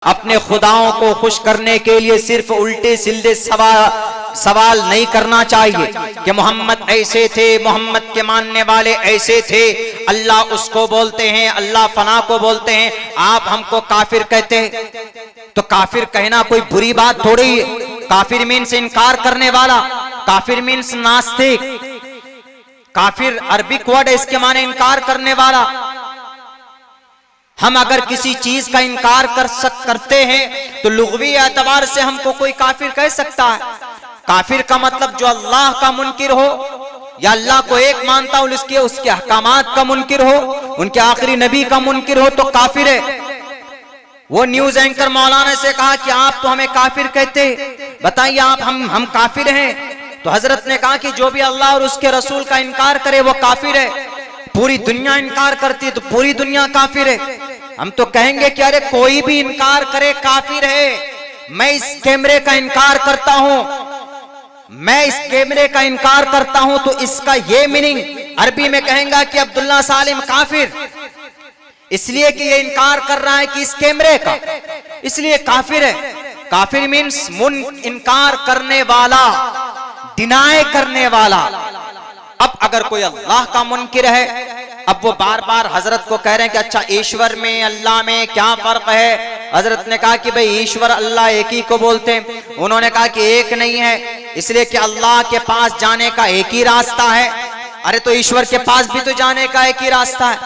अपने खुदाओं को खुश करने के लिए सिर्फ उल्टे सीधे सवाल नहीं करना चाहिए कि मोहम्मद ऐसे थे, मोहम्मद के मानने वाले ऐसे थे, अल्लाह उसको बोलते हैं, अल्लाह फना को बोलते हैं, आप हमको काफिर कहते हैं। तो काफिर कहना कोई बुरी बात थोड़ी है। काफिर मीन्स इनकार करने वाला, काफिर मीन्स नास्तिक। काफिर अरबिक वर्ड है, इसके माने इनकार करने वाला। हम अगर किसी चीज का इनकार करते हैं तो लुग़वी एतबार से हमको कोई काफिर कह सकता है। काफिर का मतलब जो अल्लाह का मुनकिर हो या अल्लाह को एक मानता हो, उसके अहकामात का मुनकिर हो, उनके आखिरी नबी का मुनकिर हो तो काफिर है। वो न्यूज एंकर मौलाना से कहा कि आप तो हमें काफिर कहते, बताइए आप हम काफिर हैं? तो हजरत ने कहा कि जो भी अल्लाह और उसके रसूल का इनकार करे वो काफिर है। पूरी दुनिया इनकार करती है तो पूरी दुनिया काफिर है। हम तो कहेंगे कि अरे कोई भी इनकार करे काफिर है। मैं इस कैमरे का इनकार करता हूं, मैं इस कैमरे का इनकार करता हूं तो इसका ये मीनिंग अरबी में कहेंगे कि अब्दुल्ला सालिम काफिर, इसलिए कि ये इनकार कर रहा है कि इस कैमरे का, इसलिए काफिर है। काफिर मीन्स इनकार करने वाला, डिनाय करने वाला। अब अगर कोई अल्लाह का मुनकिर है, अब वो बार बार हजरत को कह रहे हैं कि अच्छा ईश्वर में अल्लाह में क्या फर्क है? हजरत ने कहा कि भाई ईश्वर अल्लाह एक ही को बोलते हैं। उन्होंने कहा कि एक नहीं है, इसलिए कि अल्लाह के पास जाने का एक ही रास्ता है। अरे तो ईश्वर के पास भी तो जाने का एक ही रास्ता है,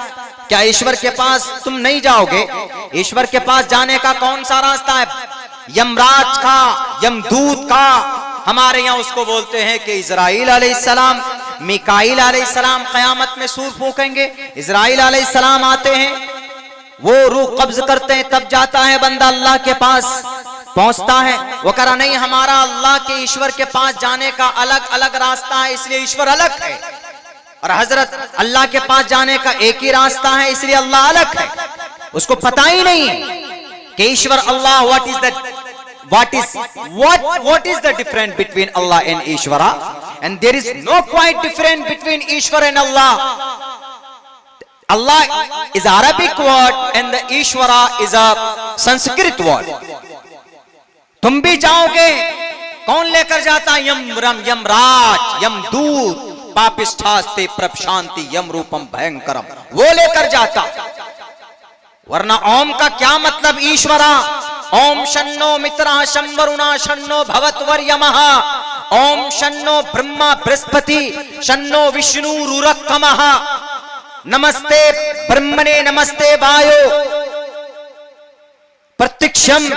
क्या ईश्वर के पास तुम नहीं जाओगे? ईश्वर के पास जाने का कौन सा रास्ता है? यमराज का, यमदूत का। हमारे यहाँ उसको बोलते हैं कि इजराइल अलैहिस्सलाम, मिकाईल अलैहिस्सलाम कयामत में सूर फूकेंगे। इजराइल अलैहिस्सलाम आते हैं, वो रूह कब्ज करते हैं, तब जाता है बंदा अल्लाह के पास पहुंचता है। वो कह रहा नहीं, हमारा अल्लाह के ईश्वर के पास जाने का अलग अलग रास्ता है, इसलिए ईश्वर अलग है। और हजरत अल्लाह के पास जाने का एक ही रास्ता है, इसलिए अल्लाह अलग है। उसको पता ही नहीं कि ईश्वर अल्लाह what is the difference between Allah and Ishvara? And there is no quite difference between Ishvara and Allah. Allah is Arabic word and the Ishvara is a Sanskrit word. तुम भी जाओगे, कौन लेकर जाता? यमराज, यमदूत, पापिष्ठास्ते प्रशांति यम रूपम भयंकरम, वो लेकर जाता। वरना ओम का क्या मतलब? ईश्वरा। ओम शन्नो मित्रः शं वरुणः शन्नो भवत्वर्यमः, ओम शन्नो ब्रह्मा बृहस्पति शन्नो विष्णुरुरक्कमः, नमस्ते ब्रह्मणे नमस्ते वायो प्रत्यक्षम।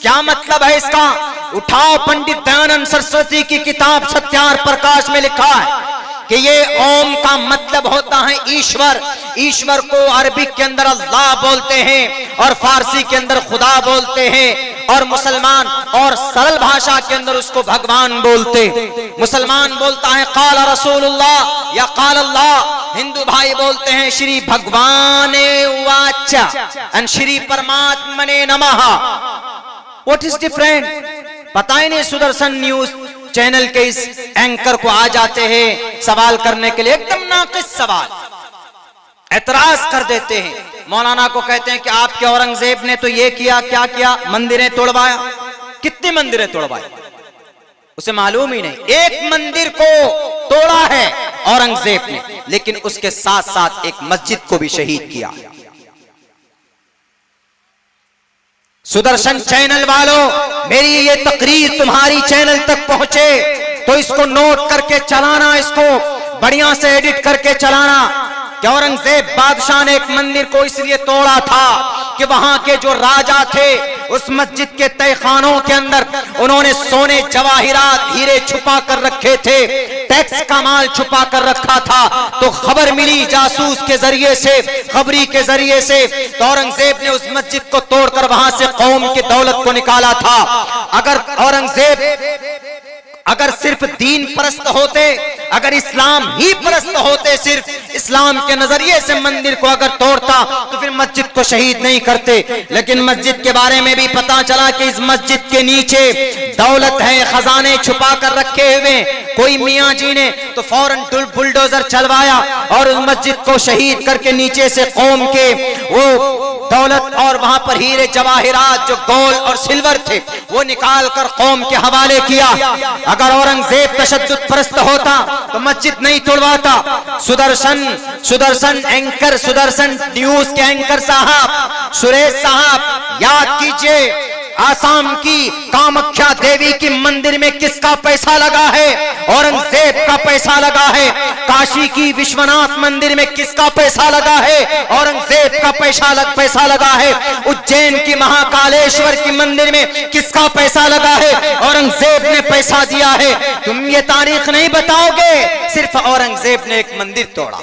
क्या मतलब है इसका? उठाओ, पंडित दयानंद सरस्वती की किताब सत्यार्थ प्रकाश में लिखा है कि ये ओम का मतलब होता है ईश्वर। ईश्वर को अरबिक के अंदर अल्लाह बोलते हैं और फारसी के अंदर खुदा बोलते हैं, और मुसलमान और सरल भाषा के अंदर उसको भगवान बोलते। मुसलमान बोलता है काल रसूलुल्लाह या काल अल्लाह, हिंदू भाई बोलते हैं श्री भगवाने वाचा एंड श्री परमात्मने नमः। What is different? पता ही नहीं। सुदर्शन न्यूज चैनल के इस एंकर को आ जाते हैं सवाल करने के लिए, एकदम नाक़िस सवाल, एतराज कर देते हैं। मौलाना को कहते हैं कि आपके औरंगजेब ने तो ये किया, क्या किया? मंदिरें तोड़वाया। कितनी मंदिरें तोड़वाई उसे मालूम ही नहीं। एक मंदिर को तोड़ा है औरंगजेब ने, लेकिन उसके साथ साथ एक मस्जिद को भी शहीद किया। सुदर्शन चैनल वालों, मेरी ये तकरीर तुम्हारी चैनल तक पहुंचे तो इसको नोट करके चलाना, इसको बढ़िया से एडिट करके चलाना कि औरंगजेब बादशाह ने एक मंदिर को इसलिए तोड़ा था कि वहां के जो राजा थे उस मस्जिद के तहखानों के अंदर उन्होंने सोने जवाहिरात हीरे छुपा कर रखे थे, टैक्स का माल छुपा कर रखा था। तो खबर मिली जासूस के जरिए से, खबरी के जरिए से, तो औरंगजेब ने उस मस्जिद को तोड़कर वहां से कौम की दौलत को निकाला था। अगर औरंगजेब अगर सिर्फ दीन परस्त होते, अगर इस्लाम ही परस्त होते, सिर्फ इस्लाम के नजरिए से मंदिर को अगर तोड़ता तो फिर मस्जिद को शहीद नहीं करते। लेकिन मस्जिद के बारे में भी पता चला कि इस मस्जिद के नीचे दौलत है, खजाने छुपा कर रखे हुए। कोई मियाँ जी ने तो फौरन बुलडोजर चलवाया और उस मस्जिद को शहीद करके नीचे से कौम के वो दौलत और वहां पर हीरे जवाहिरात जो गोल्ड और सिल्वर थे वो निकाल कर कौम के हवाले किया। अगर औरंगजेब तशद्दुद परस्त होता तो मस्जिद नहीं तोड़वाता। सुदर्शन न्यूज के एंकर साहब, सुरेश साहब, याद कीजिए आसाम की कामाख्या देवी की मंदिर में किसका पैसा लगा है? औरंगजेब का पैसा लगा है। काशी की विश्वनाथ मंदिर में किसका पैसा लगा है? औरंगजेब का पैसा लगा है। उज्जैन की महाकालेश्वर की मंदिर में किसका पैसा लगा है? औरंगजेब ने पैसा दिया है। तुम ये तारीख नहीं बताओगे, सिर्फ औरंगजेब ने एक मंदिर तोड़ा,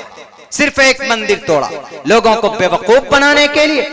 सिर्फ एक मंदिर तोड़ा लोगों को बेवकूफ बनाने के लिए।